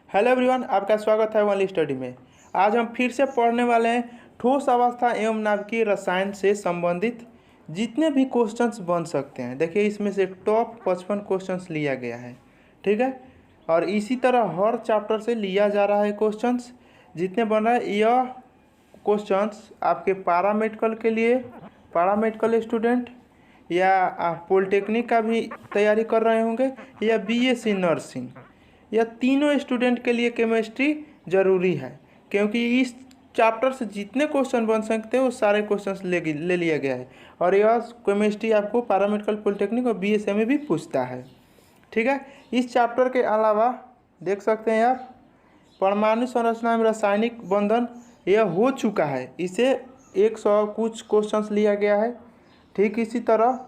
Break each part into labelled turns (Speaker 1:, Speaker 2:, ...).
Speaker 1: Hello everyone, आपका स्वागत है ओनली स्टडी में। आज हम फिर से पढ़ने वाले हैं ठोस अवस्था एवं नाभिकीय रसायन से संबंधित जितने भी क्वेश्चंस बन सकते हैं। देखिए, इसमें से टॉप 55 क्वेश्चंस लिया गया है, ठीक है। और इसी तरह हर चैप्टर से लिया जा रहा है क्वेश्चंस जितने बन रहा है। यह क्वेश्चंस आपके पैरामेडिकल के लिए, पैरामेडिकल स्टूडेंट या आप पॉलिटेक्निक का भी तैयारी कर रहे होंगे या बीएससी नर्सिंग, यह तीनों स्टूडेंट के लिए केमिस्ट्री ज़रूरी है, क्योंकि इस चैप्टर से जितने क्वेश्चन बन सकते हैं वो सारे क्वेश्चंस ले लिया गया है। और यह केमिस्ट्री आपको पैरामेडिकल, पॉलिटेक्निक और बीएससी में भी पूछता है, ठीक है। इस चैप्टर के अलावा देख सकते हैं आप परमाणु संरचना में रासायनिक बंधन, यह हो चुका है, इसे 100 कुछ क्वेश्चंस लिया गया है। ठीक इसी तरह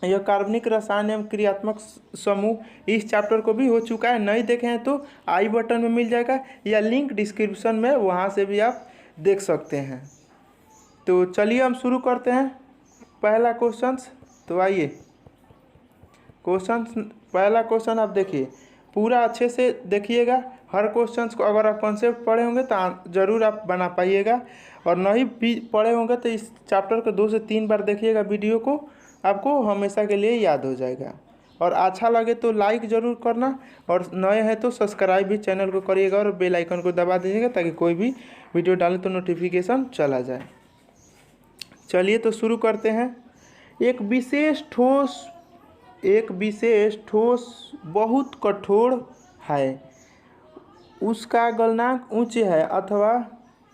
Speaker 1: यह कार्बनिक रसायन एवं क्रियात्मक समूह, इस चैप्टर को भी हो चुका है। नहीं देखे हैं तो आई बटन में मिल जाएगा या लिंक डिस्क्रिप्शन में, वहाँ से भी आप देख सकते हैं। तो चलिए हम शुरू करते हैं पहला क्वेश्चन। तो आइए पहला क्वेश्चन आप देखिए, पूरा अच्छे से देखिएगा। हर क्वेश्चन को अगर आप कॉन्सेप्ट पढ़े होंगे तो ज़रूर आप बना पाइएगा, और नहीं भी पढ़े होंगे तो इस चैप्टर को 2 से 3 बार देखिएगा वीडियो को, आपको हमेशा के लिए याद हो जाएगा। और अच्छा लगे तो लाइक ज़रूर करना, और नए हैं तो सब्सक्राइब भी चैनल को करिएगा और बेल आइकन को दबा दीजिएगा ताकि कोई भी वीडियो डाले तो नोटिफिकेशन चला जाए। चलिए तो शुरू करते हैं। एक विशेष ठोस बहुत कठोर है, उसका गलनांक उच्च है अथवा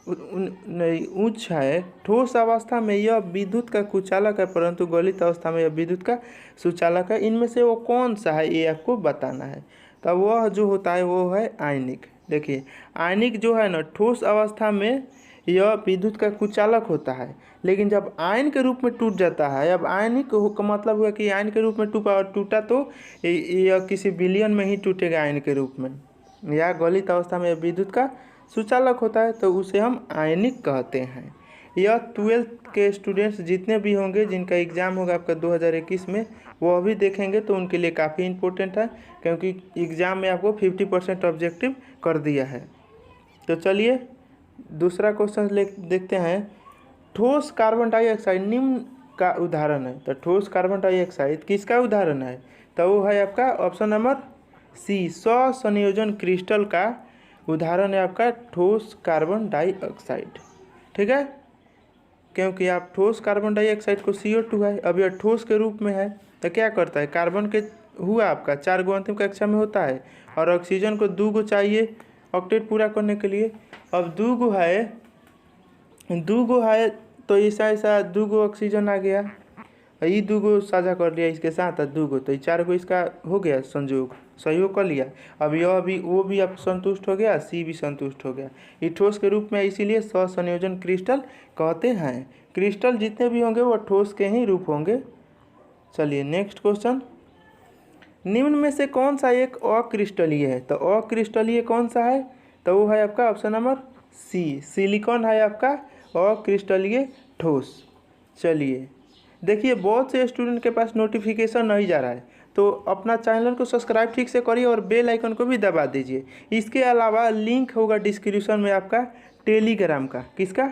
Speaker 1: नहीं उच्च है। ठोस अवस्था में यह विद्युत का कुचालक है, परंतु गलित अवस्था में यह विद्युत का सुचालक है। इनमें से वो कौन सा है, ये आपको बताना है। तब वह जो होता है वो है आयनिक। देखिए, आयनिक जो है ना, ठोस अवस्था में यह विद्युत का कुचालक होता है, लेकिन जब आयन के रूप में टूट जाता है, अब आयनिक का मतलब हुआ कि आयन के रूप में टूटा तो यह किसी विलयन में ही टूटेगा आयन के रूप में, या गलित अवस्था में विद्युत का सुचालक होता है तो उसे हम आयनिक कहते हैं। यह 12th के स्टूडेंट्स जितने भी होंगे जिनका एग्ज़ाम होगा आपका 2021 में, वो अभी देखेंगे तो उनके लिए काफ़ी इम्पोर्टेंट है, क्योंकि एग्ज़ाम में आपको 50% ऑब्जेक्टिव कर दिया है। तो चलिए दूसरा क्वेश्चन देखते हैं। ठोस कार्बन डाइऑक्साइड निम्न का उदाहरण है। तो ठोस कार्बन डाइऑक्साइड किसका उदाहरण है, तो वो है आपका ऑप्शन नंबर सी, स्वसंयोजन क्रिस्टल का उदाहरण है आपका ठोस कार्बन डाइऑक्साइड, ठीक है। क्योंकि आप ठोस कार्बन डाइऑक्साइड को CO2 है, अब यह ठोस के रूप में है तो क्या करता है, कार्बन के हुआ आपका 4 गो अंतिम कक्षा में होता है, और ऑक्सीजन को 2 गो चाहिए ऑक्टेट पूरा करने के लिए। अब 2 गो है तो ऐसा 2 गो ऑक्सीजन आ गया, ये 2 गो साझा कर लिया इसके साथ, 2 गो तो 4 गो इसका हो गया सहयोग कर लिया। अब यह भी वो भी अब संतुष्ट हो गया, सी भी संतुष्ट हो गया। ये ठोस के रूप में, इसीलिए सहसंयोजन क्रिस्टल कहते हैं। क्रिस्टल जितने भी होंगे वो ठोस के ही रूप होंगे। चलिए नेक्स्ट क्वेश्चन। निम्न में से कौन सा एक अक्रिस्टलीय है, तो अक्रिस्टलीय कौन सा है, तो वो है आपका ऑप्शन नंबर सी, सिलिकॉन है आपका अक्रिस्टलीय ठोस। चलिए देखिए, बहुत से स्टूडेंट के पास नोटिफिकेशन नहीं जा रहा है, तो अपना चैनल को सब्सक्राइब ठीक से करिए और बेल आइकन को भी दबा दीजिए। इसके अलावा लिंक होगा डिस्क्रिप्शन में आपका टेलीग्राम का, किसका,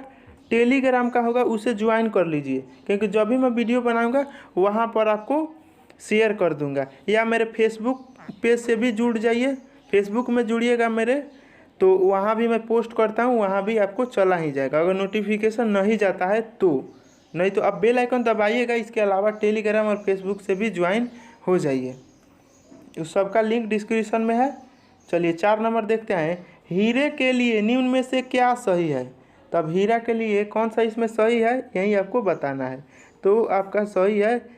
Speaker 1: टेलीग्राम का होगा, उसे ज्वाइन कर लीजिए, क्योंकि जब भी मैं वीडियो बनाऊंगा वहाँ पर आपको शेयर कर दूंगा। या मेरे फेसबुक पेज से भी जुड़ जाइए, फेसबुक में जुड़िएगा मेरे, तो वहाँ भी मैं पोस्ट करता हूँ, वहाँ भी आपको चला ही जाएगा अगर नोटिफिकेशन नहीं जाता है तो। नहीं तो आप बेल आइकन दबाइएगा। इसके अलावा टेलीग्राम और फेसबुक से भी ज्वाइन हो जाइए, उस सबका लिंक डिस्क्रिप्शन में है। चलिए 4 नंबर देखते हैं। हीरे के लिए निम्न में से क्या सही है, तब हीरा के लिए कौन सा इसमें सही है, यही आपको बताना है। तो आपका सही है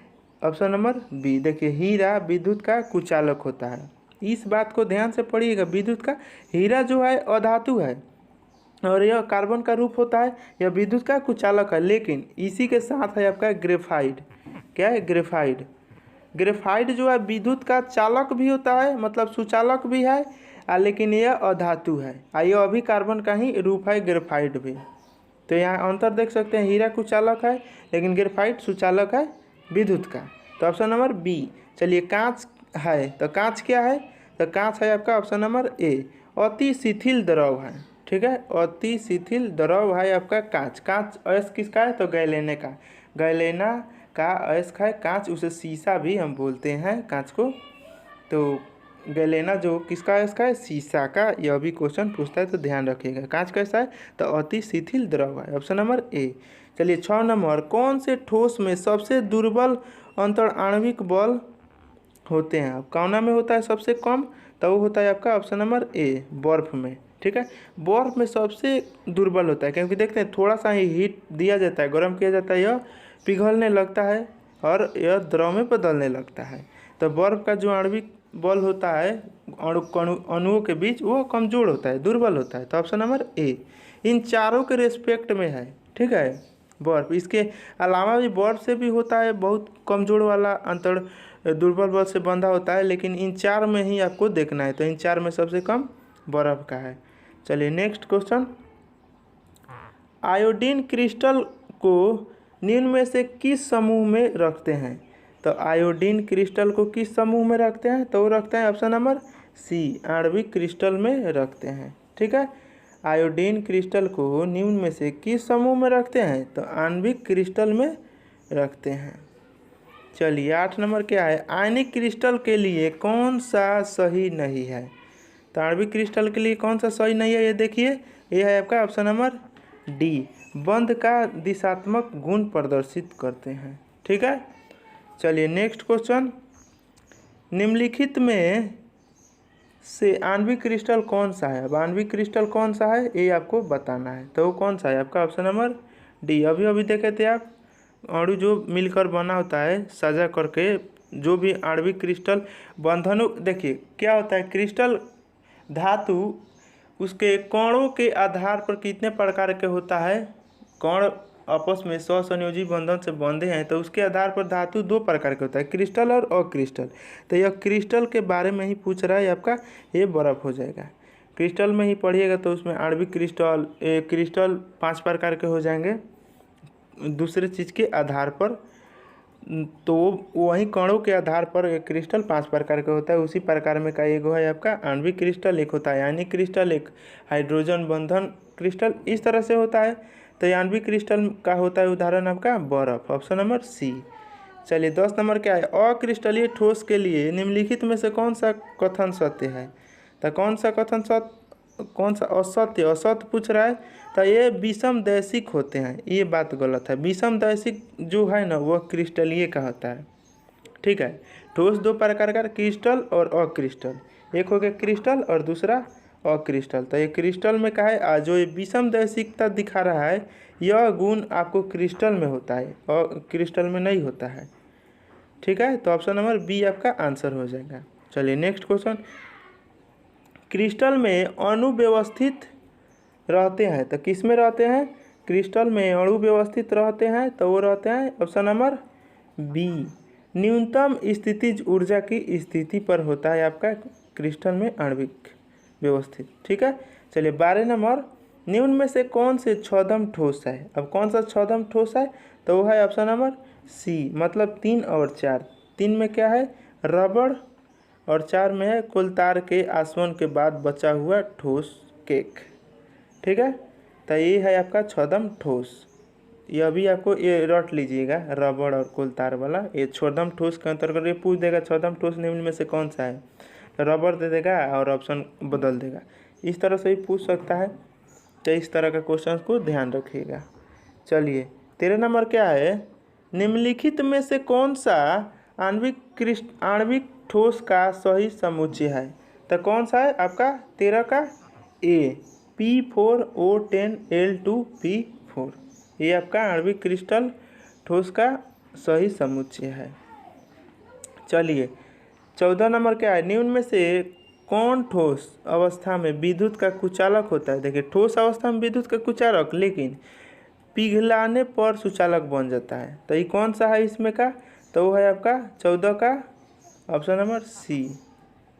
Speaker 1: ऑप्शन नंबर बी। देखिए, हीरा विद्युत का कुचालक होता है, इस बात को ध्यान से पढ़िएगा। विद्युत का, हीरा जो है अधातु है और यह कार्बन का रूप होता है, यह विद्युत का कुचालक है। लेकिन इसी के साथ है आपका ग्रेफाइट। क्या है, ग्रेफाइट जो है विद्युत का चालक भी होता है, मतलब सुचालक भी है, लेकिन यह अधातु है। यह अभी कार्बन का ही रूप है ग्रेफाइट भी। तो यहाँ अंतर देख सकते हैं, हीरा कुचालक है लेकिन ग्रेफाइट सुचालक है विद्युत का। तो ऑप्शन नंबर बी। चलिए कांच है, तो कांच क्या है, तो कांच है आपका ऑप्शन नंबर ए। अति शिथिल द्रव है, ठीक है, अति शिथिल द्रव है आपका कांच। कांच अयस्क किसका है, तो गैलेना का, गैलेना का अयस्क है कांच, उसे शीशा भी हम बोलते हैं कांच को। तो गैलेना जो किसका अयस्क है, शीशा का। यह भी क्वेश्चन पूछता है तो ध्यान रखिएगा। कांच कैसा है, तो अति शिथिल द्रव है, ऑप्शन नंबर ए। चलिए 6 नंबर, कौन से ठोस में सबसे दुर्बल अंतर्आण्विक बल होते हैं। अब कौना में होता है सबसे कम, तो वो होता है आपका ऑप्शन नंबर ए, बर्फ में, ठीक है। बर्फ में सबसे दुर्बल होता है, क्योंकि देखते हैं थोड़ा सा ही हीट दिया जाता है, गर्म किया जाता है, यह पिघलने लगता है और यह द्रव में बदलने लगता है। तो बर्फ का जो आणविक बल होता है अणुओं के बीच, वो कमजोर होता है, दुर्बल होता है। तो ऑप्शन नंबर ए इन चारों के रेस्पेक्ट में है, ठीक है, बर्फ। इसके अलावा भी बर्फ से भी होता है बहुत कमजोर वाला अंतर दुर्बल बल से बंधा होता है, लेकिन इन चार में ही आपको देखना है। तो इन चार में सबसे कम बर्फ का है। चलिए नेक्स्ट क्वेश्चन, आयोडीन क्रिस्टल को निम्न में से किस समूह में रखते हैं। तो आयोडीन क्रिस्टल को किस समूह में रखते हैं, तो वो रखते हैं ऑप्शन नंबर सी, आणविक क्रिस्टल में रखते हैं, ठीक है। आयोडीन क्रिस्टल को निम्न में से किस समूह में रखते हैं, तो आणविक क्रिस्टल में रखते हैं। चलिए 8 नंबर क्या है, आयनिक क्रिस्टल के लिए कौन सा सही नहीं है। तो आणविक क्रिस्टल के लिए कौन सा सही नहीं है, ये देखिए, ये है आपका ऑप्शन नंबर डी, बंध का दिशात्मक गुण प्रदर्शित करते हैं, ठीक है। चलिए नेक्स्ट क्वेश्चन, निम्नलिखित में से आणविक क्रिस्टल कौन सा है। अब आणविक क्रिस्टल कौन सा है ये आपको बताना है, तो वो कौन सा है आपका ऑप्शन नंबर डी। अभी अभी देखे थे आप, अणु जो मिलकर बना होता है साझा करके, जो भी आणविक क्रिस्टल बंधनों, देखिए क्या होता है, क्रिस्टल धातु उसके कणों के आधार पर कितने प्रकार के होता है, कण आपस में स्वसंयोजी बंधन से बंधे हैं, तो उसके आधार पर धातु 2 प्रकार के होता है, क्रिस्टल और अक्रिस्टल। तो यह क्रिस्टल के बारे में ही पूछ रहा है आपका, ये बर्फ हो जाएगा। क्रिस्टल में ही पढ़िएगा तो उसमें आणविक क्रिस्टल क्रिस्टल 5 प्रकार के हो जाएंगे दूसरे चीज़ के आधार पर, तो वही कणों के आधार पर एक क्रिस्टल 5 प्रकार का होता है। उसी प्रकार में का एक है आपका आणविक क्रिस्टल, एक होता है आयनिक क्रिस्टल, एक हाइड्रोजन बंधन क्रिस्टल, इस तरह से होता है। तो आणविक क्रिस्टल का होता है उदाहरण आपका बर्फ, ऑप्शन नंबर सी। चलिए 10 नंबर क्या है, अक्रिस्टलीय ठोस के लिए निम्नलिखित में से कौन सा कथन सत्य है। तो कौन सा कथन सत्य, कौन सा असत्य, असत्य पूछ रहा है। तो ये विषम दैशिक होते हैं, ये बात गलत है। विषम दैशिक जो है ना, वह क्रिस्टलीय का होता है, ठीक है। ठोस 2 प्रकार का, क्रिस्टल और अक्रिस्टल, एक हो गया क्रिस्टल और दूसरा अक्रिस्टल। तो ये क्रिस्टल में का है, जो ये विषम दैशिकता दिखा रहा है, यह गुण आपको क्रिस्टल में होता है और क्रिस्टल में नहीं होता है, ठीक है। तो ऑप्शन नंबर बी आपका आंसर हो जाएगा। चलिए नेक्स्ट क्वेश्चन, क्रिस्टल में अणु व्यवस्थित रहते हैं, तो किस में रहते हैं, क्रिस्टल में अणु व्यवस्थित रहते हैं, तो वो रहते हैं ऑप्शन नंबर बी, न्यूनतम स्थितिज ऊर्जा की स्थिति पर होता है आपका क्रिस्टल में आणविक व्यवस्थित, ठीक है। चलिए 12 नंबर, निम्न में से कौन से छदम ठोस है। अब कौन सा छदम ठोस है, तो वो है ऑप्शन नंबर सी, मतलब 3 और 4। 3 में क्या है, रबड़, और 4 में है कोलतार के आसवन के बाद बचा हुआ ठोस केक, ठीक है। तो ये है आपका छदम ठोस, यह भी आपको ये रट लीजिएगा, रबड़ और कोलतार वाला। ये छदम ठोस के अंतर्गत ये पूछ देगा छदम ठोस निम्न में से कौन सा है, तो रबड़ दे देगा और ऑप्शन बदल देगा, इस तरह से भी पूछ सकता है। तो इस तरह का क्वेश्चन को ध्यान रखिएगा। चलिए 13 नंबर क्या है, निम्नलिखित में से कौन सा आणविक ठोस का सही समुच्चय है। तो कौन सा है आपका 13 का ए, P4O10L2P4, ये आपका आणविक क्रिस्टल ठोस का सही समुच्चय है। चलिए 14 नंबर क्या है, निम्न में से कौन ठोस अवस्था में विद्युत का कुचालक होता है। देखिए ठोस अवस्था में विद्युत का कुचालक, लेकिन पिघलाने पर सुचालक बन जाता है। तो ये कौन सा है इसमें का, तो वो है आपका 14 का ऑप्शन नंबर सी,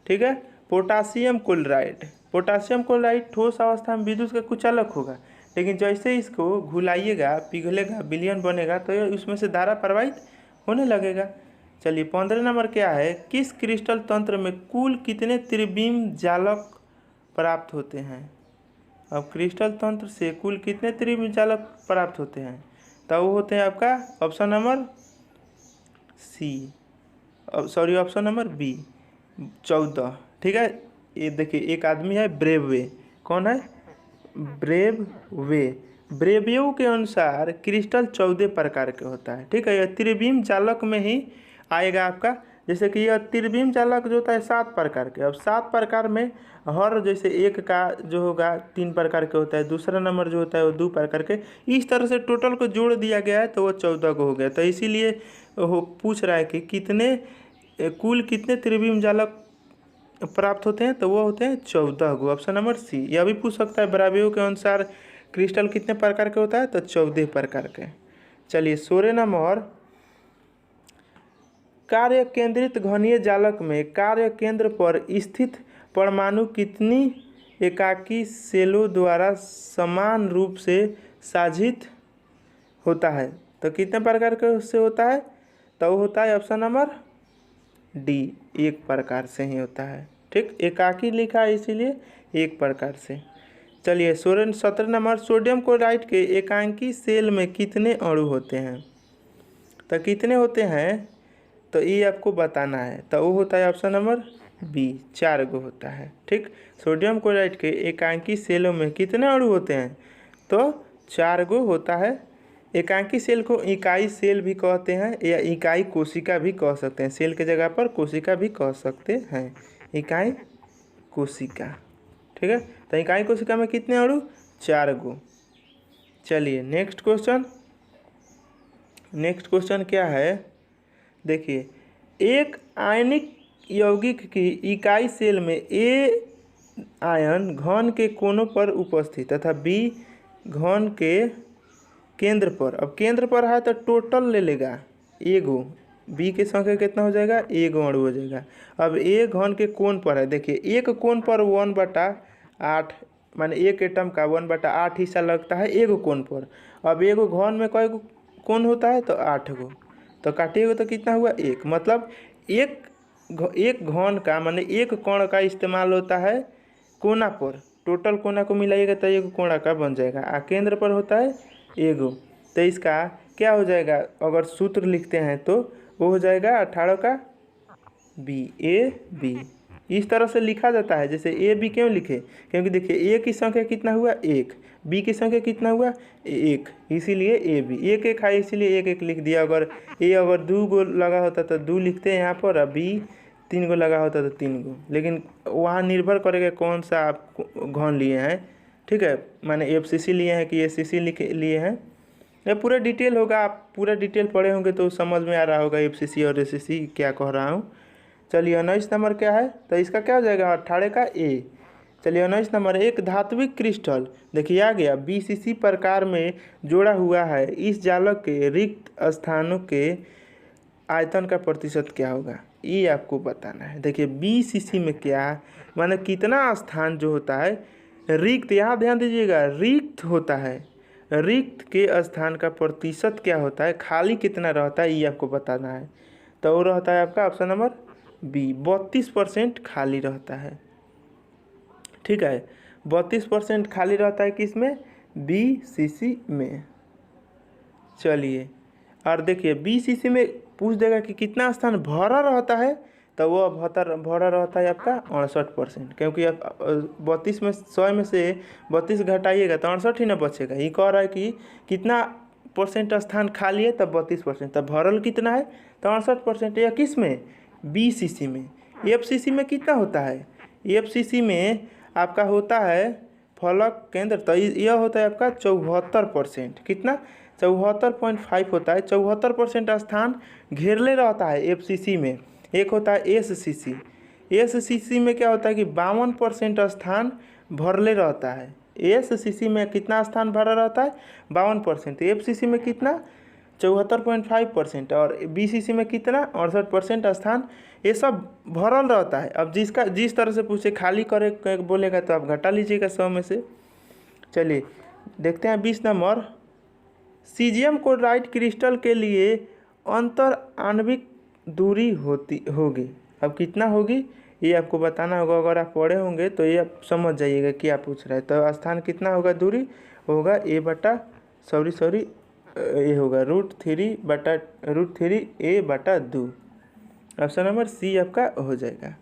Speaker 1: ठीक है, पोटासियम क्लोराइड। पोटासियम क्लोराइड ठोस अवस्था में विद्युत का कुचालक होगा, लेकिन जैसे इसको घुलाइएगा, पिघलेगा, विलयन बनेगा, तो उसमें से धारा प्रवाहित होने लगेगा। चलिए 15 नंबर क्या है, किस क्रिस्टल तंत्र में कुल कितने त्रिविम जालक प्राप्त होते हैं। अब क्रिस्टल तंत्र से कुल कितने त्रिविम जालक प्राप्त होते हैं, तो वो होते हैं आपका option number C, sorry option number B 14। ठीक है, ये देखिए एक आदमी है ब्रेववे, कौन है, ब्रेववे। ब्रेवियो के अनुसार क्रिस्टल 14 प्रकार के होता है। ठीक है, यह त्रिविम जालक में ही आएगा आपका। जैसे कि यह त्रिविम जालक जो होता है 7 प्रकार के। अब 7 प्रकार में हर जैसे एक का जो होगा 3 प्रकार के होता है, दूसरा नंबर जो होता है वो 2 प्रकार के, इस तरह से टोटल को जोड़ दिया गया है तो वो 14 को हो गया। तो इसीलिए वो पूछ रहा है कि कितने कुल कितने त्रिविम जालक प्राप्त होते हैं, तो वो होते हैं 14 को, ऑप्शन नंबर सी। यह भी पूछ सकता है ब्रावियो के अनुसार क्रिस्टल कितने प्रकार के होता है, तो 14 प्रकार के। चलिए 16 नंबर, कार्य केंद्रित घनीय जालक में कार्य केंद्र पर स्थित परमाणु कितनी एकाकी सेलों द्वारा समान रूप से साझित होता है, तो कितने प्रकार के से होता है, तो वो होता है ऑप्शन नंबर डी, एक प्रकार से ही होता है। ठीक, एकाकी लिखा है इसीलिए एक प्रकार से। चलिए 17 नंबर, सोडियम क्लोराइड के एकांकी सेल में कितने अणु होते हैं, तो कितने होते हैं, तो ये आपको बताना है। तो वो होता है ऑप्शन नंबर बी, 4 गो होता है। ठीक, सोडियम क्लोराइड के एकांकी सेलों में कितने अणु होते हैं, तो 4 गो होता है। एकांकी सेल को इकाई सेल भी कहते हैं या इकाई कोशिका भी कह सकते हैं, सेल के जगह पर कोशिका भी कह सकते हैं, इकाई कोशिका। ठीक है, तो इकाई कोशिका में कितने अणु, 4 गो। चलिए नेक्स्ट क्वेश्चन क्या है, देखिए एक आयनिक यौगिक की इकाई सेल में ए आयन घन के कोनों पर उपस्थित तथा बी घन के केंद्र पर। अब केंद्र पर है तो टोटल ले लेगा एगो, बी के संख्या कितना हो जाएगा, एगो अणु हो जाएगा। अब ए घन के कोण पर है, देखिए एक कोण पर 1/8 माने एक एटम का 1/8 हिस्सा लगता है एगो कोण पर। अब एगो घन में कई गो कोण होता है, तो 8 गो, तो काटिएगा तो कितना हुआ, 1। मतलब एक घन का माने एक कोण का इस्तेमाल होता है कोना पर, टोटल कोना को मिलाइएगा तो एक कोना का बन जाएगा। आ केंद्र पर होता है एगो, तो इसका क्या हो जाएगा, अगर सूत्र लिखते हैं तो वो हो जाएगा 18 का बी, ए बी। इस तरह से लिखा जाता है। जैसे ए बी क्यों लिखे, क्योंकि देखिए ए की संख्या कितना हुआ 1, बी की संख्या कितना हुआ 1, इसीलिए ए बी। एक एक है इसीलिए एक एक लिख दिया। अगर ए अगर 2 गो लगा होता तो 2 लिखते हैं यहाँ पर, और बी 3 गो लगा होता तो 3 गो। लेकिन वहाँ निर्भर करेगा कौन सा आप घन लिए हैं। ठीक है, मैंने FCC लिए हैं कि SCC लिए हैं, ये पूरा डिटेल होगा, आप पूरा डिटेल पढ़े होंगे तो समझ में आ रहा होगा FCC और SCC क्या कह रहा हूँ। चलिए 19 नंबर क्या है, तो इसका क्या हो जाएगा 18 का ए। चलिए 19 नंबर, एक धात्विक क्रिस्टल देखिए आ गया BCC प्रकार में जोड़ा हुआ है, इस जालक के रिक्त स्थानों के आयतन का प्रतिशत क्या होगा, ये आपको बताना है। देखिए BCC में क्या माने कितना स्थान जो होता है रिक्त, यहाँ ध्यान दीजिएगा रिक्त होता है, रिक्त के स्थान का प्रतिशत क्या होता है, खाली कितना रहता है, ये आपको बताना है। तो वो रहता है आपका ऑप्शन नंबर बी, 32% खाली रहता है। ठीक है, 32% खाली रहता है किसमें, BCC में। चलिए और देखिए BCC में पूछ देगा कि कितना स्थान भरा रहता है, तो वो भरा रहता है आपका 68%, क्योंकि आप 32 में 100 में से 32 घटाइएगा तो 68 ही ना बचेगा। ये कह रहा है कि कितना परसेंट स्थान खाली है, तब 32%, तब भरल कितना है, तो 68%। या किस में, BCC में। FCC में कितना होता है, FCC में आपका होता है फलक केंद्र, तो यह होता है आपका 74%, कितना 74.5 होता है। 74% स्थान घेरले रहता है FCC में। एक होता है SCC, SCC में क्या होता है कि 52% स्थान भरले रहता है। SCC में कितना स्थान भरा रहता है, 52%। FCC में कितना 74.5% और BCC में कितना 68% स्थान, ये सब भरल रहता है। अब जिस तरह से पूछे खाली करे बोलेगा तो आप घटा लीजिएगा 100 में से। चलिए देखते हैं 20 नंबर, सीजियम क्लोराइड क्रिस्टल के लिए अंतर आणविक दूरी होती होगी। अब कितना होगी ये आपको बताना होगा। अगर आप पढ़े होंगे तो ये आप समझ जाइएगा क्या पूछ रहा है। तो स्थान कितना होगा, दूरी होगा ए बटा सॉरी ये होगा √3 ऑप्शन नंबर सी आपका हो जाएगा।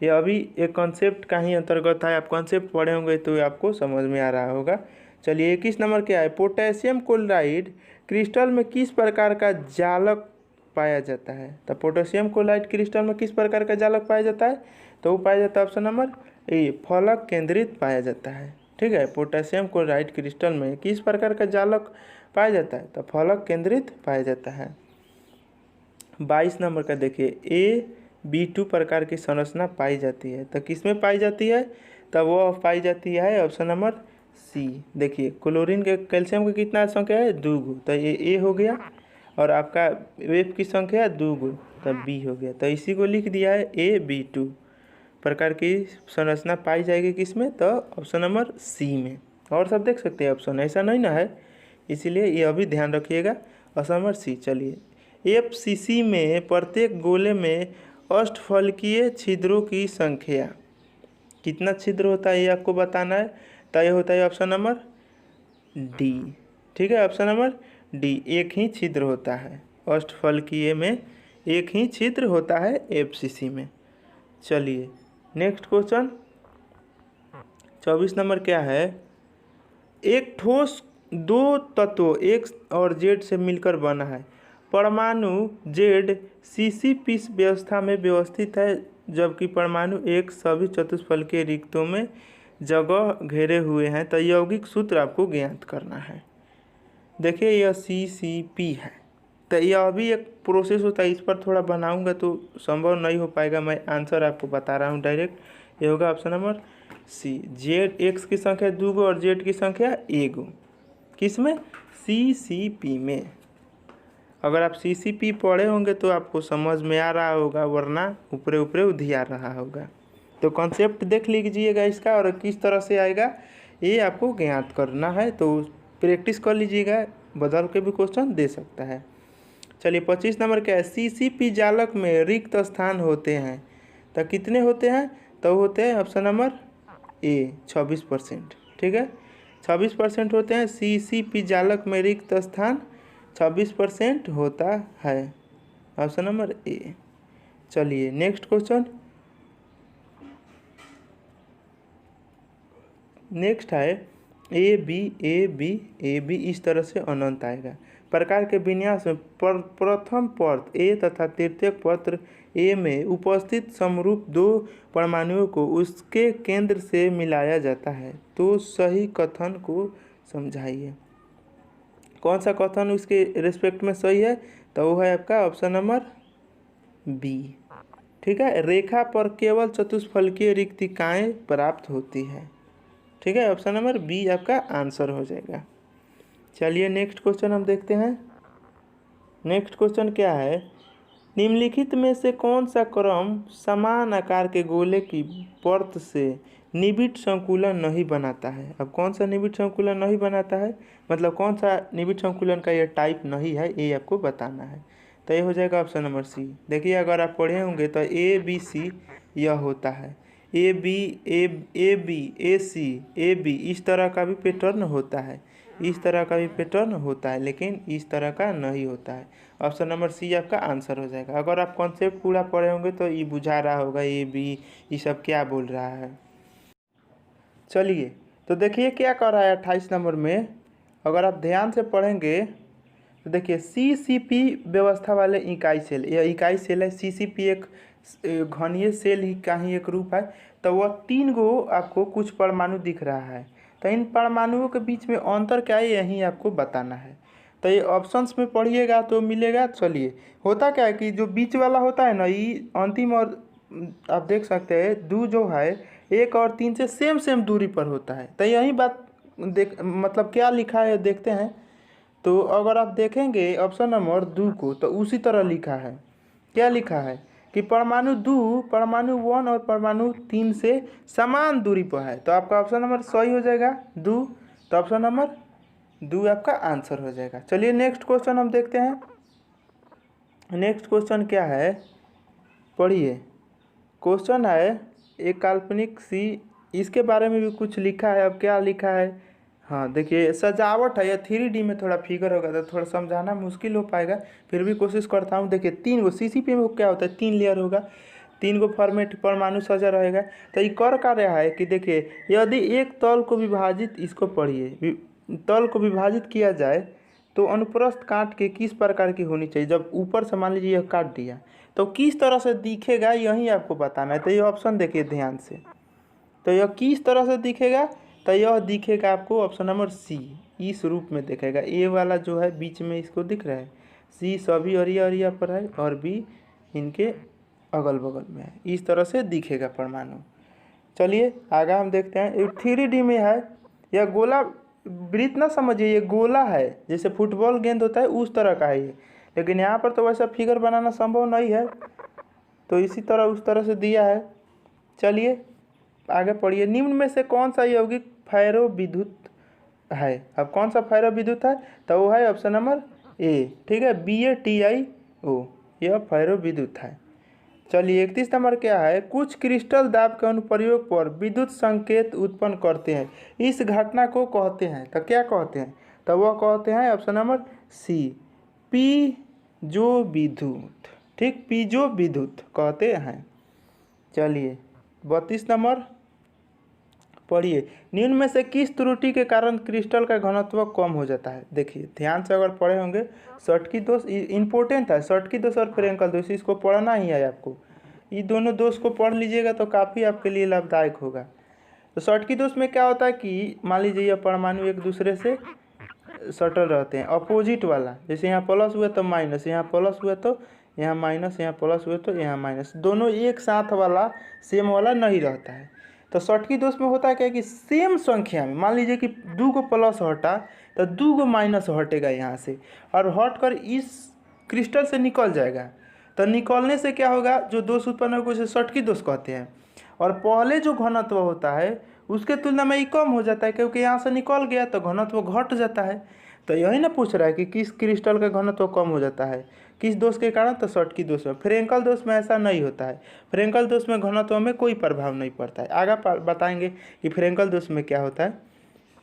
Speaker 1: ये अभी एक कॉन्सेप्ट का ही अंतर्गत है। आप कॉन्सेप्ट पढ़े होंगे तो आपको समझ में आ रहा होगा। चलिए 21 नंबर क्या है, पोटेशियम क्लोराइड क्रिस्टल में किस प्रकार का जालक पाया जाता है। तो पोटेशियम क्लोराइड क्रिस्टल में किस प्रकार का जालक पाया जाता है, तो वो पाया जाता है ऑप्शन नंबर ए, फलक केंद्रित पाया जाता है। ठीक है, पोटेशियम क्लोराइड क्रिस्टल में किस प्रकार का जालक पाया जाता है, तो फलक केंद्रित पाया जाता है। 22 नंबर का देखिए, AB2 प्रकार की संरचना पाई जाती है। तो किस में पाई जाती है, तो वो पाई जाती है ऑप्शन नंबर सी। देखिए क्लोरीन के कैल्शियम की कितना संख्या है, 2 गो, तो ये ए हो गया। और आपका वेब की संख्या 2 गो, तो बी हो गया। तो इसी को लिख दिया है AB2 प्रकार की संरचना पाई जाएगी किस में, तो ऑप्शन नंबर सी में। और सब देख सकते हैं ऑप्शन, ऐसा नहीं ना है, इसीलिए ये अभी ध्यान रखिएगा, ऑप्शन नंबर सी। चलिए FCC में प्रत्येक गोले में अष्टफलकीय छिद्रों की संख्या, कितना छिद्र होता है ये आपको बताना है। तो ये होता है ऑप्शन नंबर डी। ठीक है, ऑप्शन नंबर डी, एक ही छिद्र होता है अष्टफलकीय में, एक ही छिद्र होता है FCC में। चलिए नेक्स्ट क्वेश्चन 24 नंबर क्या है, एक ठोस 2 तत्वों X और Z से मिलकर बना है। परमाणु Z CCP व्यवस्था में व्यवस्थित है, जबकि परमाणु X सभी चतुष्फलकीय रिक्तों में जगह घेरे हुए हैं। तो यौगिक सूत्र आपको ज्ञात करना है। देखिए यह CCP है, तो यह अभी एक प्रोसेस होता है, इस पर थोड़ा बनाऊंगा तो संभव नहीं हो पाएगा। मैं आंसर आपको बता रहा हूँ डायरेक्ट, ये होगा ऑप्शन नंबर सी। X की संख्या 2 गो और Z की संख्या 1 गो, किस में, CCP में। अगर आप CCP पढ़े होंगे तो आपको समझ में आ रहा होगा, वरना ऊपरे ऊपरे उधिया रहा होगा। तो कॉन्सेप्ट देख लीजिएगा इसका, और किस तरह से आएगा ये आपको ज्ञात करना है। तो प्रैक्टिस कर लीजिएगा, बदल के भी क्वेश्चन दे सकता है। चलिए 25 नंबर क्या है, CCP जालक में रिक्त स्थान होते हैं। तो कितने होते हैं, तो होते हैं ऑप्शन नंबर ए 26%। ठीक है, 26% होते हैं CCP जालक में रिक्त स्थान, 26% होता है, ऑप्शन नंबर ए। चलिए नेक्स्ट क्वेश्चन, नेक्स्ट है AB इस तरह से अनंत आएगा। प्रकार के विन्यास में प्रथम परत A तथा तृतीयक परत A में उपस्थित समरूप 2 परमाणुओं को उसके केंद्र से मिलाया जाता है। तो सही कथन को समझाइए। कौन सा कथन उसके रिस्पेक्ट में सही है, तो वो है आपका ऑप्शन नंबर बी। ठीक है, रेखा पर केवल चतुष्फलकीय रिक्तिकाएँ प्राप्त होती है। ठीक है, ऑप्शन नंबर बी आपका आंसर हो जाएगा। चलिए नेक्स्ट क्वेश्चन हम देखते हैं। नेक्स्ट क्वेश्चन क्या है, निम्नलिखित में से कौन सा क्रम समान आकार के गोले की परत से निबिड़ संकुलन नहीं बनाता है। अब कौन सा निबिड़ संकुलन नहीं बनाता है, मतलब कौन सा निबिड़ संकुलन का ये टाइप नहीं है, ये आपको बताना है। तो ये हो जाएगा ऑप्शन नंबर सी। देखिए अगर आप पढ़े होंगे तो ABC यह होता है, AB AC AB इस तरह का भी पैटर्न होता है, इस तरह का भी पैटर्न होता है, लेकिन इस तरह का नहीं होता है। ऑप्शन नंबर सी आपका आंसर हो जाएगा। अगर आप कॉन्सेप्ट पूरा पढ़े होंगे तो ये बुझा रहा होगा AB ये सब क्या बोल रहा है। चलिए तो देखिए क्या कर रहा है 28 नंबर में, अगर आप ध्यान से पढ़ेंगे तो देखिए CCP व्यवस्था वाले इकाई सेल, यह इकाई सेल है। CCP एक घनीय सेल ही का ही एक रूप है। तो वह 3 गो आपको कुछ परमाणु दिख रहा है, तो इन परमाणुओं के बीच में अंतर क्या है यही आपको बताना है। तो ये ऑप्शंस में पढ़िएगा तो मिलेगा। चलिए होता क्या है कि जो बीच वाला होता है ना, ये अंतिम और आप देख सकते हैं 2 जो है 1 और 3 से सेम दूरी पर होता है। तो यही बात देख मतलब क्या लिखा है देखते हैं। तो अगर आप देखेंगे ऑप्शन नंबर 2 को, तो उसी तरह लिखा है। क्या लिखा है कि परमाणु 2 परमाणु 1 और परमाणु 3 से समान दूरी पर है। तो आपका ऑप्शन नंबर सही हो जाएगा 2। तो ऑप्शन नंबर 2 आपका आंसर हो जाएगा। चलिए नेक्स्ट क्वेश्चन हम देखते हैं। नेक्स्ट क्वेश्चन क्या है, पढ़िए। क्वेश्चन है एक काल्पनिक सी, इसके बारे में भी कुछ लिखा है। अब क्या लिखा है, हाँ देखिए, सजावट है। या 3D में थोड़ा फिगर होगा तो थोड़ा समझाना मुश्किल हो पाएगा, फिर भी कोशिश करता हूँ। देखिए 3 गो CCP में क्या होता है, 3 लेयर होगा, 3 गो फॉर्मेट परमाणु सजा रहेगा। तो ये कर क्या रहा है कि देखिए, यदि एक तल को विभाजित, इसको पढ़िए, तल को विभाजित किया जाए तो अनुप्रस्थ काट के किस प्रकार की होनी चाहिए। जब ऊपर से मान लीजिए यह काट दिया तो किस तरह से दिखेगा, यही आपको बताना है। तो ये ऑप्शन देखिए ध्यान से, तो यह किस तरह से दिखेगा, तो यह दिखेगा आपको ऑप्शन नंबर सी, इस रूप में दिखेगा। ए वाला जो है बीच में इसको दिख रहा है, सी सभी अरिया अरिया पर है और बी इनके अगल बगल में है, इस तरह से दिखेगा परमाणु। चलिए आगे हम देखते हैं। 3D में है, यह गोला वृत्त ना समझिए, ये गोला है, जैसे फुटबॉल गेंद होता है उस तरह का है ये, लेकिन यहाँ पर तो वैसा फिगर बनाना संभव नहीं है, तो इसी तरह उस तरह से दिया है। चलिए आगे पढ़िए। निम्न में से कौन सा यौगिक फेरो विद्युत है। अब कौन सा फेरो विद्युत है, तो वो है ऑप्शन नंबर ए, ठीक है, BaTiO, यह फेरो विद्युत है। चलिए 31 नंबर क्या है, कुछ क्रिस्टल दाब के अनुप्रयोग पर विद्युत संकेत उत्पन्न करते हैं, इस घटना को कहते हैं। तो क्या कहते हैं, तो वह कहते हैं ऑप्शन नंबर सी, पीजो विद्युत, ठीक, पीजो विद्युत कहते हैं। चलिए 32 नंबर पढ़िए। निम्न में से किस त्रुटि के कारण क्रिस्टल का घनत्व कम हो जाता है। देखिए ध्यान से अगर पढ़े होंगे, सटकी दोष इंपॉर्टेंट है, सटकी दोष और फ्रेंकल दोष, इसको पढ़ना ही है आपको। ये दोनों दोष को पढ़ लीजिएगा तो काफ़ी आपके लिए लाभदायक होगा। तो सटकी दोष में क्या होता है कि मान लीजिए यह परमाणु एक दूसरे से सटल रहते हैं, अपोजिट वाला, जैसे यहाँ प्लस हुआ तो माइनस, यहाँ प्लस हुआ तो यहाँ माइनस, यहाँ प्लस हुआ तो यहाँ माइनस, दोनों एक साथ वाला सेम वाला नहीं रहता है। तो सटकी दोष में होता है क्या कि सेम संख्या में, मान लीजिए कि 2 गो प्लस हटा तो 2 गो माइनस हटेगा यहाँ से, और हट कर इस क्रिस्टल से निकल जाएगा। तो निकलने से क्या होगा, जो दोष उत्पन्न होगा उसे सटकी दोष कहते हैं। और पहले जो घनत्व होता है उसके तुलना में ये कम हो जाता है, क्योंकि यहाँ से निकल गया तो घनत्व घट जाता है। तो यही ना पूछ रहा है कि किस क्रिस्टल का घनत्व कम हो जाता है, किस दोष के कारण, तो सटकी दोष में। फ्रेंकल दोष में ऐसा नहीं होता है, फ्रेंकल दोष में घनत्व में कोई प्रभाव नहीं पड़ता है। आगे बताएंगे कि फ्रेंकल दोष में क्या होता है।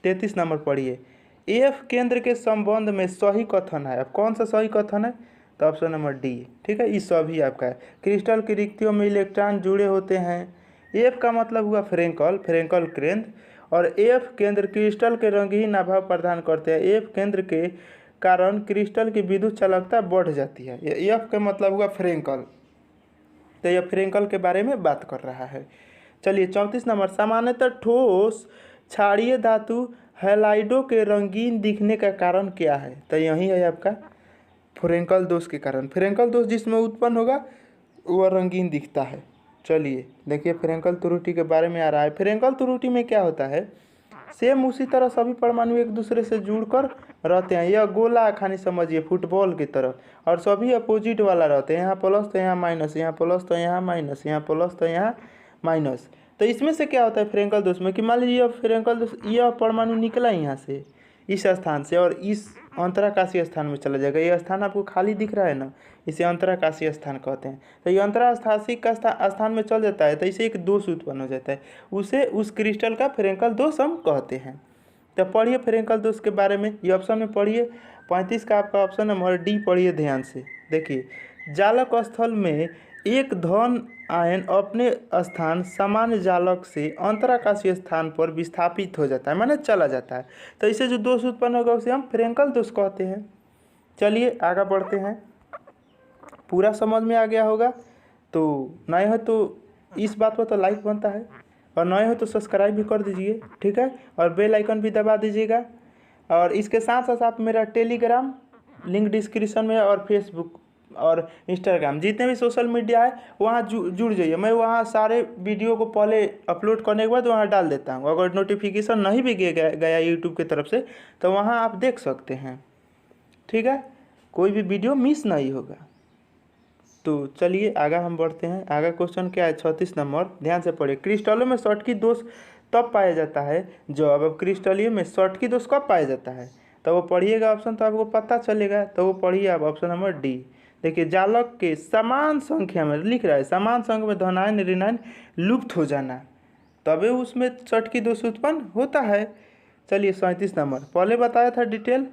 Speaker 1: 33 नंबर पढ़िए। एफ केंद्र के संबंध में सही कथन है। अब कौन सा सही कथन है, तो ऑप्शन नंबर डी, ठीक है, इस सभी आपका है। क्रिस्टल की रिक्तियों में इलेक्ट्रॉन जुड़े होते हैं। एफ का मतलब हुआ फ्रेंकल, फ्रेंकल केंद्र, और एफ केंद्र क्रिस्टल के रंगहीन आभा प्रदान करते हैं। एफ केंद्र के कारण क्रिस्टल की विद्युत चालकता बढ़ जाती है। एफ का मतलब हुआ फ्रेंकल, तो यह फ्रेंकल के बारे में बात कर रहा है। चलिए 34 नंबर, सामान्यतः ठोस क्षारीय धातु हैलाइडो के रंगीन दिखने का कारण क्या है। तो यही है आपका फ्रेंकल दोष के कारण। फ्रेंकल दोष जिसमें उत्पन्न होगा वह रंगीन दिखता है। चलिए देखिए फ्रेंकल त्रुटि के बारे में आ रहा है। फ्रेंकल त्रुटि में क्या होता है, सेम उसी तरह सभी परमाणु एक दूसरे से जुड़कर रहते हैं। यह गोला खानी समझिए फुटबॉल की तरह, और सभी अपोजिट वाला रहते हैं, यहाँ प्लस तो यहाँ माइनस, यहाँ प्लस तो यहाँ माइनस, यहाँ प्लस तो यहाँ माइनस। तो इसमें से क्या होता है फ्रेंकल दोष में कि मान लीजिए फ्रेंकल दोष, यह परमाणु निकला यहाँ से इस स्थान से और इस अंतराकाशीय स्थान में चला जाएगा। यह स्थान आपको खाली दिख रहा है ना, इसे अंतराकाशीय स्थान कहते हैं। तो ये अंतराकाशीय का स्थान में चल जाता है तो इसे एक दोष उत्पन्न हो जाता है, उसे उस क्रिस्टल का फ्रेंकल दोष हम कहते हैं। तो पढ़िए फ्रेंकल दोष के बारे में, ये ऑप्शन में पढ़िए। 35 का आपका ऑप्शन नंबर डी पढ़िए ध्यान से। देखिए जालक स्थल में एक धन आयन अपने स्थान सामान्य जालक से अंतराकाशीय स्थान पर विस्थापित हो जाता है, माने चला जाता है। तो इसे जो दोष उत्पन्न होगा उसे हम फ्रेंकल दोष कहते हैं। चलिए आगे बढ़ते हैं। पूरा समझ में आ गया होगा, तो नए हो तो इस बात पर तो लाइक बनता है, और नए हो तो सब्सक्राइब भी कर दीजिए, ठीक है, और बेल आइकन भी दबा दीजिएगा। और इसके साथ साथ आप मेरा टेलीग्राम लिंक डिस्क्रिप्शन में, और फेसबुक और इंस्टाग्राम जितने भी सोशल मीडिया है वहाँ जुड़ जाइए। मैं वहाँ सारे वीडियो को पहले अपलोड करने के बाद वहाँ डाल देता हूँ। अगर नोटिफिकेशन नहीं भी गया यूट्यूब की तरफ से तो वहाँ आप देख सकते हैं, ठीक है, कोई भी वीडियो मिस नहीं होगा। तो चलिए आगे हम बढ़ते हैं। आगे क्वेश्चन क्या है, 36 नंबर, ध्यान से पढ़िए। क्रिस्टलों में सटकी दोष तब पाया जाता है जब, अब क्रिस्टलीय में सटकी दोष कब पाया जाता है, तो वो पढ़िएगा ऑप्शन तो आपको पता चलेगा। तो वो पढ़िए आप ऑप्शन नंबर डी, देखिए जालक के समान संख्या में लिख रहा है, समान संख्या में धनायन ऋणायन लुप्त हो जाना, तभी उसमें छठ की दोष उत्पन्न होता है। चलिए 37 नंबर पहले बताया था डिटेल।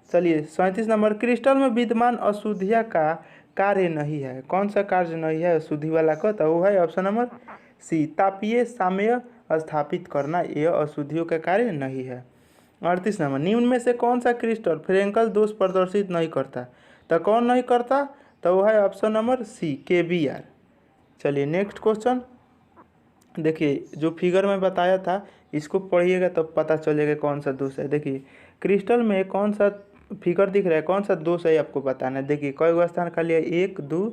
Speaker 1: चलिए 37 नंबर, क्रिस्टल में विद्यमान अशुद्धियाँ का कार्य नहीं है। कौन सा कार्य नहीं है अशुद्धि वाला का? तो वो है ऑप्शन नंबर सी, तापीय साम्य स्थापित करना, यह अशुद्धियों का कार्य नहीं है। 38 नंबर, निम्न में से कौन सा क्रिस्टल फ्रेंकल दोष प्रदर्शित नहीं करता? तो कौन नहीं करता? तो वो है ऑप्शन नंबर सी, KBr। चलिए नेक्स्ट क्वेश्चन देखिए, जो फिगर में बताया था इसको पढ़िएगा तो पता चलेगा कौन सा दोष है। देखिए क्रिस्टल में कौन सा फिगर दिख रहा है, कौन सा दोष है आपको बताना है। देखिए कई गो स्थान खाली है, 1 2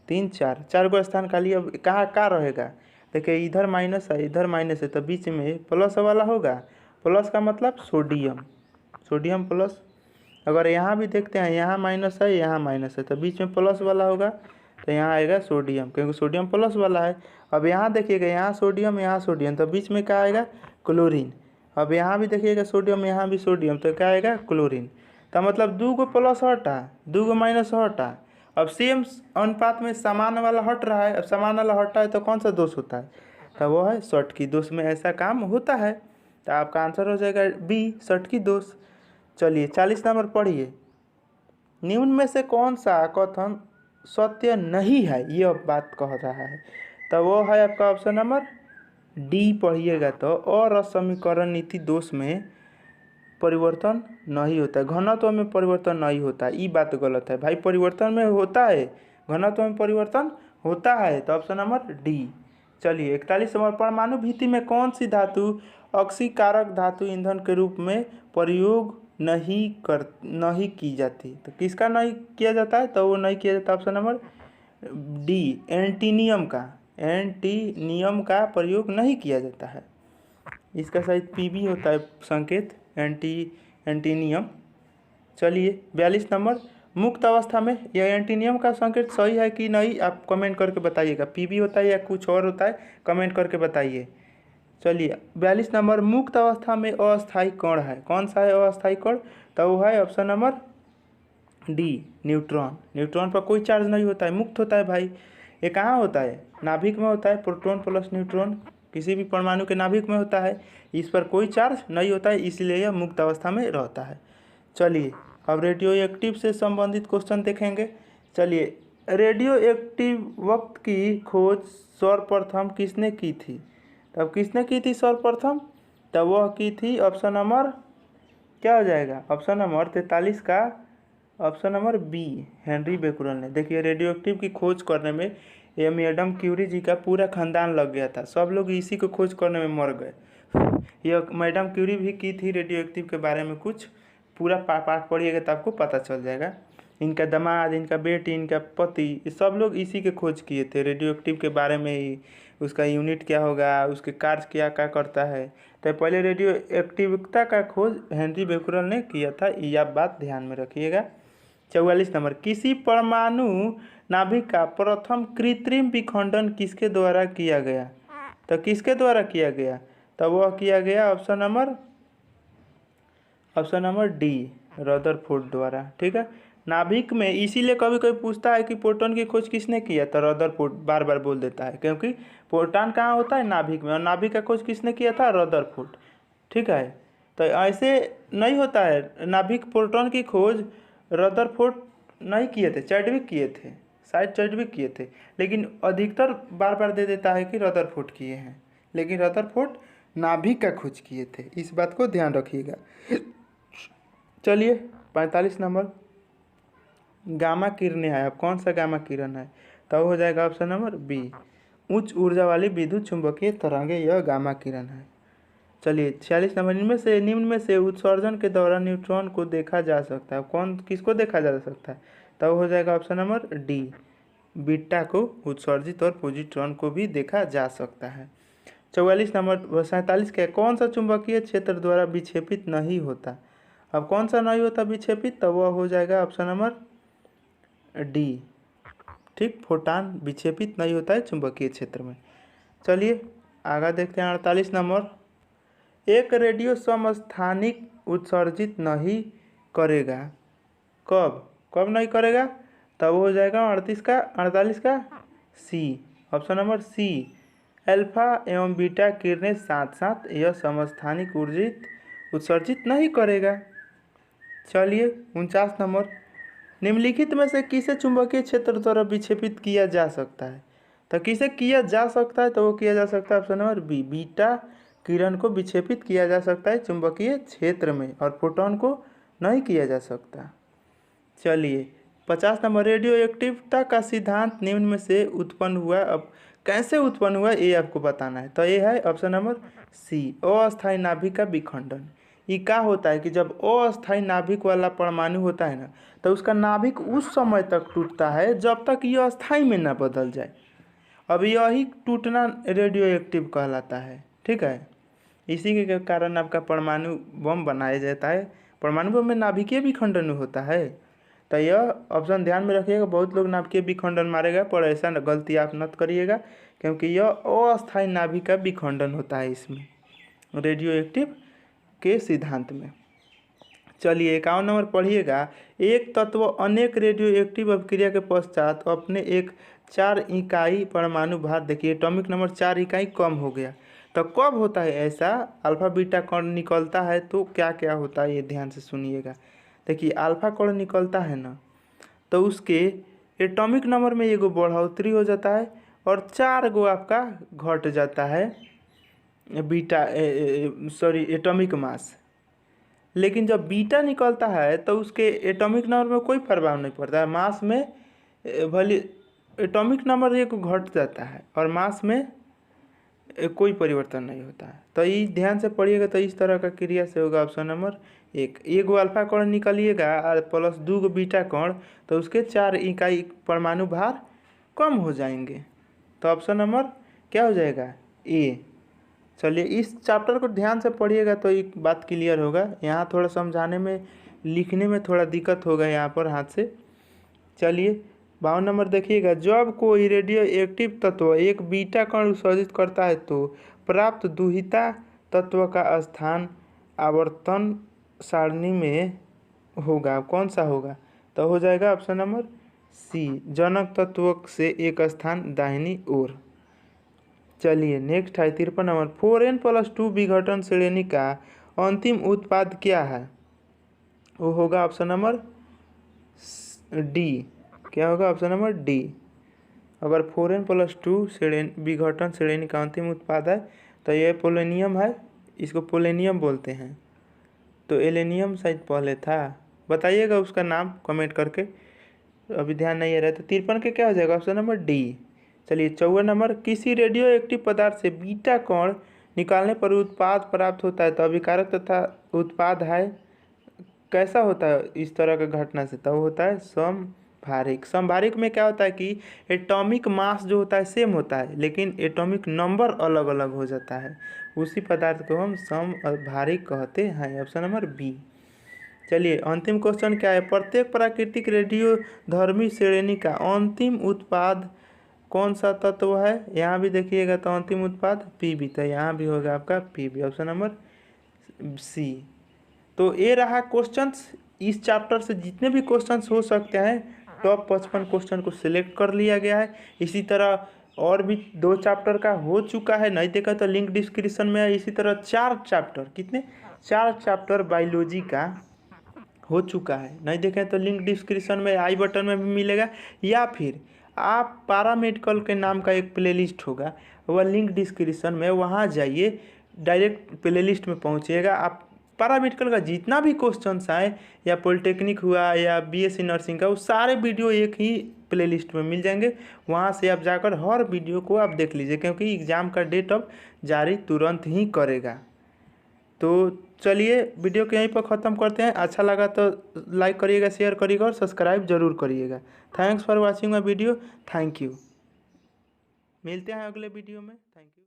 Speaker 1: 3 4, 4 गो स्थान खाली। अब कहाँ क्या रहेगा? देखिए इधर माइनस है, इधर माइनस है, तो बीच में प्लस वाला होगा। प्लस का मतलब सोडियम, सोडियम प्लस। अगर यहाँ भी देखते हैं, यहाँ माइनस है, यहाँ माइनस है, तो बीच में प्लस वाला होगा, तो यहाँ आएगा सोडियम, क्योंकि सोडियम प्लस वाला है। अब यहाँ देखिएगा, यहाँ सोडियम, तो बीच में क्या आएगा? क्लोरीन। अब यहाँ भी देखिएगा सोडियम, यहाँ भी सोडियम, तो क्या आएगा? क्लोरीन। तो मतलब 2 गो प्लस हटा, 2 गो माइनस हटा। अब सेम अनुपात में समान वाला हट रहा है। अब समान वाला हटा है तो कौन सा दोष होता है? तो वो है शॉर्ट की दोष में ऐसा काम होता है। तो आपका आंसर हो जाएगा बी, शॉर्ट की दोष। चलिए 40 नंबर पढ़िए, निम्न में से कौन सा कथन सत्य नहीं है, यह बात कह रहा है। तो वो है आपका ऑप्शन नंबर डी पढ़िएगा। तो और समीकरण नीति दोष में परिवर्तन नहीं होता है, घनत्व में परिवर्तन नहीं होता है, ये बात गलत है भाई। परिवर्तन में होता है, घनत्व में परिवर्तन होता है। तो ऑप्शन नंबर डी। चलिए 41 नंबर, परमाणु भित्ति में कौन सी धातु ऑक्सीकारक धातु ईंधन के रूप में प्रयोग नहीं की जाती? तो किसका नहीं किया जाता है? तो वो नहीं किया जाता ऑप्शन नंबर डी, एंटीनियम का। एंटीनियम का प्रयोग नहीं किया जाता है, इसका शायद पीबी होता है संकेत, एंटीनियम। चलिए 42 नंबर, मुक्त अवस्था में यह एंटीनियम का संकेत सही है कि नहीं, आप कमेंट करके बताइएगा। पीबी होता है या कुछ और होता है, कमेंट करके बताइए। चलिए 42 नंबर, मुक्त अवस्था में अस्थायी कण है, कौन सा है अस्थायी कण? तो वो है option number D, neutron. Neutron पर कोई चार्ज नहीं होता है, मुक्त होता है भाई। ये कहाँ होता है? नाभिक में होता है, प्रोटॉन प्लस न्यूट्रॉन किसी भी परमाणु के नाभिक में होता है, इस पर कोई चार्ज नहीं होता है, इसलिए यह मुक्त अवस्था में रहता है। चलिए अब रेडियो एक्टिव से संबंधित क्वेश्चन देखेंगे। चलिए, रेडियो एक्टिव वक्त की खोज सर्वप्रथम किसने की थी? तब किसने की थी सर्वप्रथम? तब वह की थी ऑप्शन नंबर क्या हो जाएगा? ऑप्शन नंबर 43 का option number B, Henry Becquerel ने। देखिए रेडियो एक्टिव की खोज करने में ये मैडम क्यूरी जी का पूरा खानदान लग गया था, सब लोग इसी को खोज करने में मर गए। यह मैडम क्यूरी भी की थी रेडियो एक्टिव के बारे में कुछ, पूरा पाठ पढ़िएगा तो आपको पता चल जाएगा। इनका दामाद, इनका बेटी, इनका पति, ये सब लोग इसी के खोज किए थे रेडियो एक्टिव के बारे में ही, उसका यूनिट क्या होगा, उसके कार्य क्या क्या करता है। तो पहले रेडियो एक्टिविता का खोज हेनरी बेकुरल ने किया था, ये आप बात ध्यान में रखिएगा। 44 नंबर, किसी परमाणु नाभिक का प्रथम कृत्रिम विखंडन किसके द्वारा किया गया? तो किसके द्वारा किया गया? तो वह किया गया ऑप्शन नंबर डी, रदरफोर्ड द्वारा। ठीक है, नाभिक में इसीलिए कभी कभी पूछता है कि प्रोटॉन की खोज किसने किया, तो रदरफोर्ड बार बार बोल देता है, क्योंकि प्रोटॉन कहाँ होता है? नाभिक में, और नाभिक का खोज किसने किया था? रदरफोर्ड। ठीक है, तो ऐसे नहीं होता है, नाभिक प्रोटॉन की खोज रदरफोर्ड नहीं किए थे, चैडविक किए थे, शायद चैडविक किए थे, लेकिन अधिकतर बार बार दे देता है कि रदरफोर्ड किए हैं, लेकिन रदरफोर्ड नाभिक का खोज किए थे, इस बात को ध्यान रखिएगा। चलिए 45 नंबर, गामा किरणें है, अब कौन सा गामा किरण है? तो हो जाएगा ऑप्शन नंबर बी, उच्च ऊर्जा वाली विद्युत चुंबकीय तरंगे, यह गामा किरण है। चलिए 46 नंबर, निम्न में से उत्सर्जन के दौरान न्यूट्रॉन को देखा जा सकता है, कौन किसको देखा जा सकता है? तब हो जाएगा ऑप्शन नंबर डी, बीटा को उत्सर्जित और पॉजिट्रॉन को भी देखा जा सकता है। 44 नंबर, 47 के कौन सा चुंबकीय क्षेत्र द्वारा विक्षेपित नहीं होता? अब कौन सा नहीं होता विक्षेपित? तब वह हो जाएगा ऑप्शन नंबर डी, ठीक, फोटान विक्षेपित नहीं होता है चुंबकीय क्षेत्र में। चलिए आगे देखते हैं 48 नंबर, एक रेडियो समस्थानिक उत्सर्जित नहीं करेगा, कब कब नहीं करेगा? तब हो जाएगा 48 का सी, ऑप्शन नंबर सी। अल्फा एवं बीटा किरणें साथ साथ यह समस्थानिक उत्सर्जित नहीं करेगा। चलिए 49 नंबर, निम्नलिखित में से किसे चुंबकीय क्षेत्र द्वारा विक्षेपित किया जा सकता है? तो किसे किया जा सकता है? तो वो किया जा सकता है ऑप्शन नंबर बी, बीटा किरण को विक्षेपित किया जा सकता है चुंबकीय क्षेत्र में, और फोटोन को नहीं किया जा सकता। चलिए 50 नंबर, रेडियो एक्टिवता का सिद्धांत निम्न में से उत्पन्न हुआ। अब कैसे उत्पन्न हुआ ये आपको बताना है। तो ये है ऑप्शन नंबर सी, अस्थायी नाभिक का विखंडन। ये क्या होता है कि जब अस्थायी नाभिक वाला परमाणु होता है ना, तो उसका नाभिक उस समय तक टूटता है जब तक ये अस्थायी में ना बदल जाए। अब यही टूटना रेडियो एक्टिव कहलाता है, ठीक है। इसी के कारण आपका परमाणु बम बनाया जाता है। परमाणु बम में नाभिकीय विखंडन होता है। तो यह ऑप्शन ध्यान में रखिएगा। बहुत लोग नाभिकीय विखंडन मारेगा, पर ऐसा गलती आप मत करिएगा, क्योंकि यह अस्थायी नाभिक का विखंडन होता है इसमें, रेडियो एक्टिव के सिद्धांत में। चलिए 51 नंबर पढ़िएगा, एक तत्व अनेक रेडियो एक्टिव अभिक्रिया के पश्चात अपने एक 4 इकाई परमाणु भार, देखिए एटॉमिक नंबर 4 इकाई कम हो गया। तो कब होता है ऐसा? अल्फा बीटा कण निकलता है तो क्या क्या होता है ये ध्यान से सुनिएगा। देखिए अल्फा कण निकलता है ना, तो उसके एटॉमिक नंबर में एगो बढ़ोतरी हो जाता है और 4 गो आपका घट जाता है बीटा एटॉमिक मास। लेकिन जब बीटा निकलता है तो उसके एटॉमिक नंबर में कोई प्रभाव नहीं पड़ता है। मास में भले एटॉमिक नंबर एक घट जाता है और मास में कोई परिवर्तन नहीं होता है। तो ये ध्यान से पढ़िएगा। तो इस तरह का क्रिया से होगा ऑप्शन नंबर एक गो अल्फा कण निकलिएगा प्लस 2 गो बीटा कण, तो उसके 4 इकाई परमाणु भार कम हो जाएंगे। तो ऑप्शन नंबर क्या हो जाएगा? ए। चलिए इस चैप्टर को ध्यान से पढ़िएगा तो एक बात क्लियर होगा। यहाँ थोड़ा समझाने में लिखने में थोड़ा दिक्कत होगा यहाँ पर हाथ से। चलिए 52 नंबर देखिएगा, जब कोई रेडियो एक्टिव तत्व एक बीटा कण उत्सर्जित करता है तो प्राप्त दुहिता तत्व का स्थान आवर्तन सारणी में होगा। कौन सा होगा? तो हो जाएगा ऑप्शन नंबर सी, जनक तत्व से एक स्थान दाहिनी ओर। चलिए नेक्स्ट है 53 नंबर, 4n+2 विघटन श्रेणी का अंतिम उत्पाद क्या है? वो होगा ऑप्शन नंबर डी। क्या होगा? Option number D. अगर 4n+2 विघटन श्रेणी का अंतिम उत्पाद है तो ये पोलोनियम है, इसको पोलोनियम बोलते हैं। तो एलेनियम शायद पहले था, बताइएगा उसका नाम कमेंट करके, अभी ध्यान नहीं आ रहा है। तो 53 के क्या हो जाएगा? Option number D. चलिए 54 नंबर, किसी रेडियो एक्टिव पदार्थ से बीटा कण निकालने पर उत्पाद प्राप्त होता है तो अभिकारक तथा उत्पाद है कैसा होता है इस तरह का घटना से? तो होता है समभारिक। समभारिक में क्या होता है कि एटॉमिक मास जो होता है सेम होता है, लेकिन एटॉमिक नंबर अलग अलग हो जाता है। उसी पदार्थ को हम समभारिक कहते हैं। Option number B. चलिए अंतिम क्वेश्चन क्या है, प्रत्येक प्राकृतिक रेडियोधर्मी श्रेणी का अंतिम उत्पाद कौन सा तत्व है? यहाँ भी देखिएगा तो अंतिम उत्पाद पीबी, तो यहाँ भी होगा आपका पीबी, ऑप्शन नंबर सी। तो ये रहा क्वेश्चंस। इस चैप्टर से जितने भी क्वेश्चंस हो सकते हैं टॉप 55 क्वेश्चन को सिलेक्ट कर लिया गया है। इसी तरह और भी 2 चैप्टर का हो चुका है, नहीं देखा तो लिंक डिस्क्रिप्शन में है। इसी तरह 4 चैप्टर, कितने? 4 चैप्टर बायोलॉजी का हो चुका है, नहीं देखें तो लिंक डिस्क्रिप्शन में आई बटन में भी मिलेगा, या फिर आप पैरामेडिकल के नाम का एक प्लेलिस्ट होगा, वह लिंक डिस्क्रिप्शन में, वहाँ जाइए डायरेक्ट प्लेलिस्ट में पहुँचिएगा। आप पैरामेडिकल का जितना भी क्वेश्चंस आए, या पॉलिटेक्निक हुआ या बीएससी नर्सिंग का, वो सारे वीडियो एक ही प्लेलिस्ट में मिल जाएंगे। वहाँ से आप जाकर हर वीडियो को आप देख लीजिए, क्योंकि एग्ज़ाम का डेट अब जारी तुरंत ही करेगा। तो चलिए वीडियो को यहीं पर ख़त्म करते हैं। अच्छा लगा तो लाइक करिएगा, शेयर करिएगा और सब्सक्राइब जरूर करिएगा। Thanks for watching my video. Thank you. मिलते हैं अगले वीडियो में। Thank you.